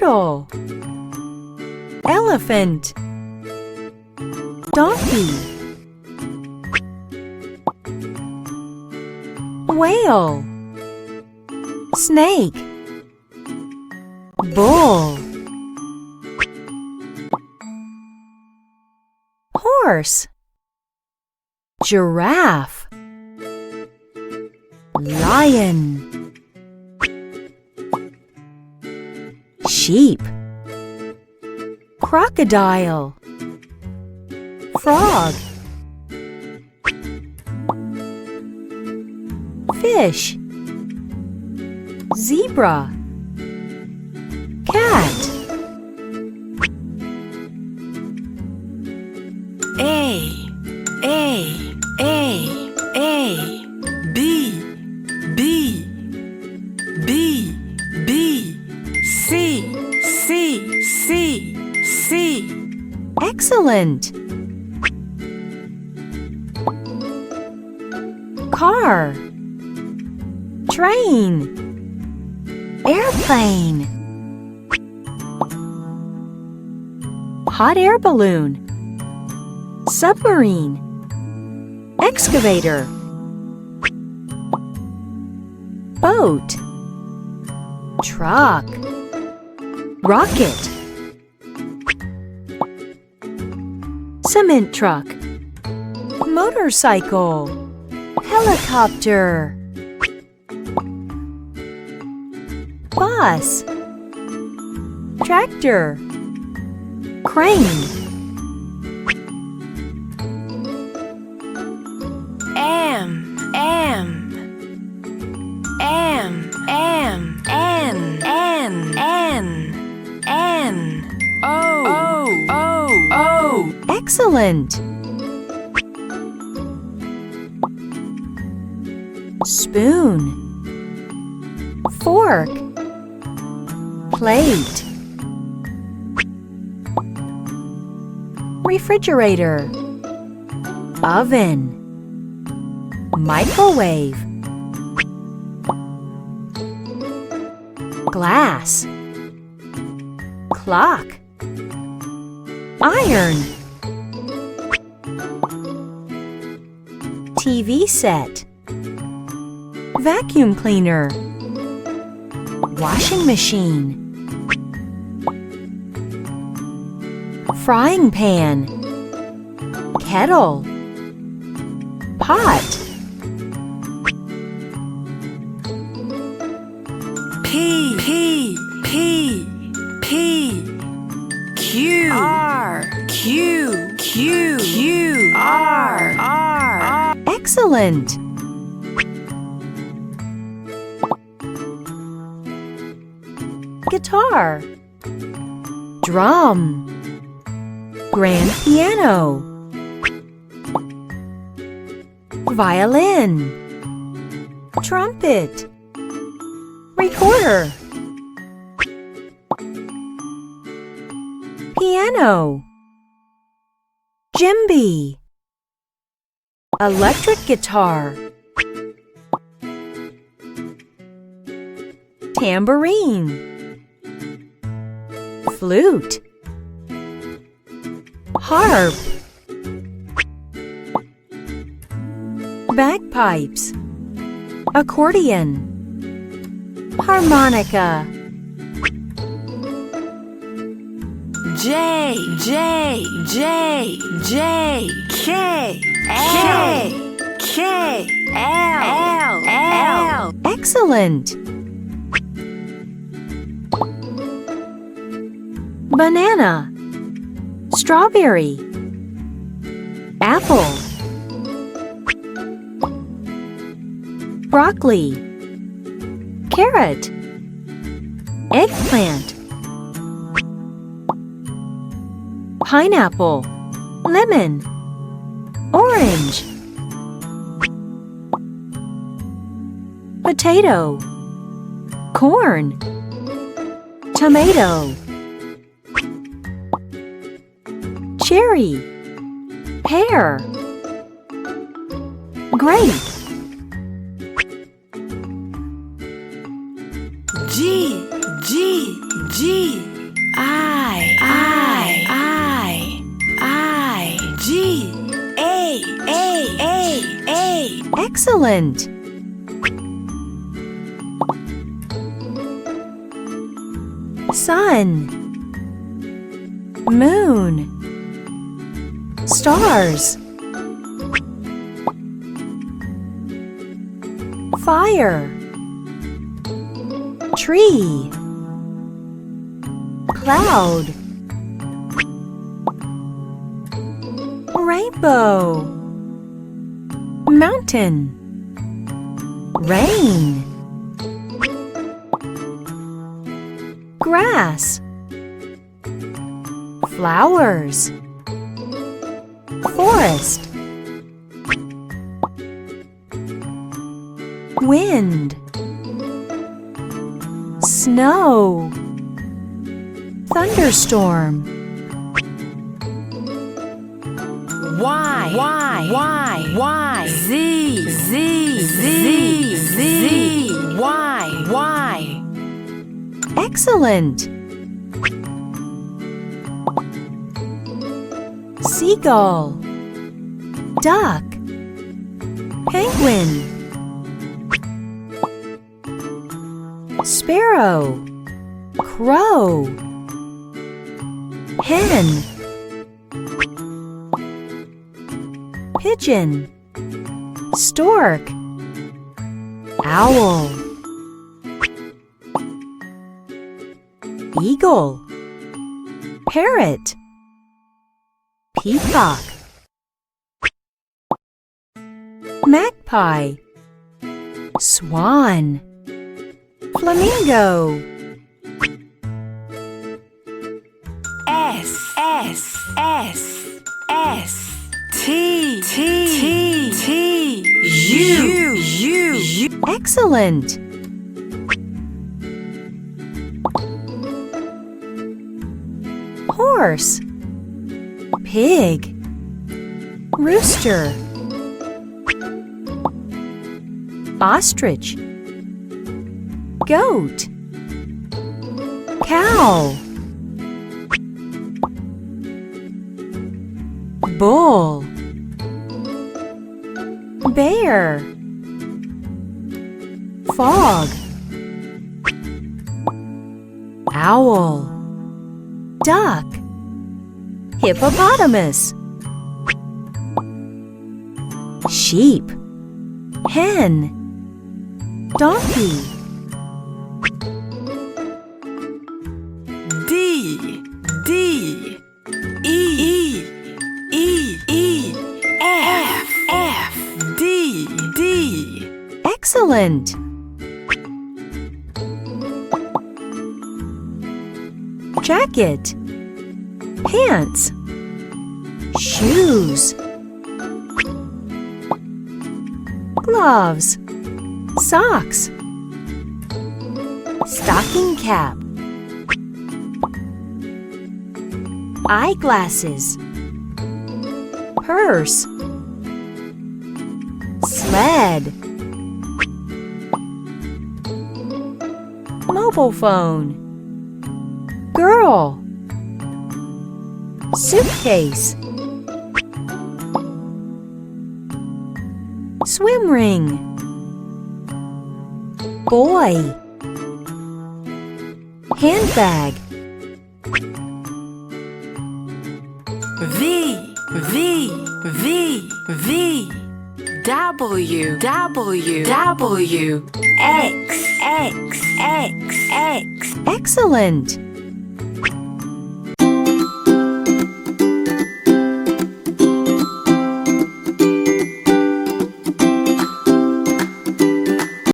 Turtle. Elephant. Donkey. Whale. Snake. Bull. Horse. Giraffe. Lion. Sheep. Crocodile. Frog. Fish. Zebra. Cat. A B B B B C C C C. Excellent. Car. Train. Airplane. Hot air balloon. Submarine. Excavator. Boat. Truck. Rocket. Cement truck. Motorcycle. Helicopter. Bus. Tractor. Crane. O. Excellent. Spoon. Fork. Plate. Refrigerator. Oven. Microwave. Glass. Clock. Iron. TV set. Vacuum cleaner. Washing machine. Frying pan. Kettle. Pot. P Q R. Excellent. Guitar. Drum. Grand piano. Violin. Trumpet. Recorder. Piano. Djembe. Electric guitar. Tambourine. Flute. Harp. Bagpipes. Accordion. Harmonica. J K L. Excellent. Banana. Strawberry. Apple. Broccoli. Carrot. Eggplant. Pineapple. Lemon. Orange. Potato. Corn. Tomato. Cherry. Pear. Grape. G Excellent. Sun, moon, stars, fire, tree, cloud, rainbow, mountain, rain, grass, flowers, forest, wind, snow, thunderstorm. Y, Z, Z, Z, Z, Y. Excellent. Seagull, duck, penguin, sparrow, crow, hen, pigeon, stork, owl, eagle, parrot, peacock, magpie, swan, flamingo, S, T, U. Excellent. Horse, pig, rooster, ostrich, goat, cow, bull, bear, fog, owl, duck, hippopotamus, sheep, hen, donkey, D, E, F, D. Excellent. Jacket, pants, shoes, gloves, socks, stocking cap, eyeglasses, purse, sled, mobile phone, girl, suitcase, swim ring, boy, handbag, V, W, X. excellent.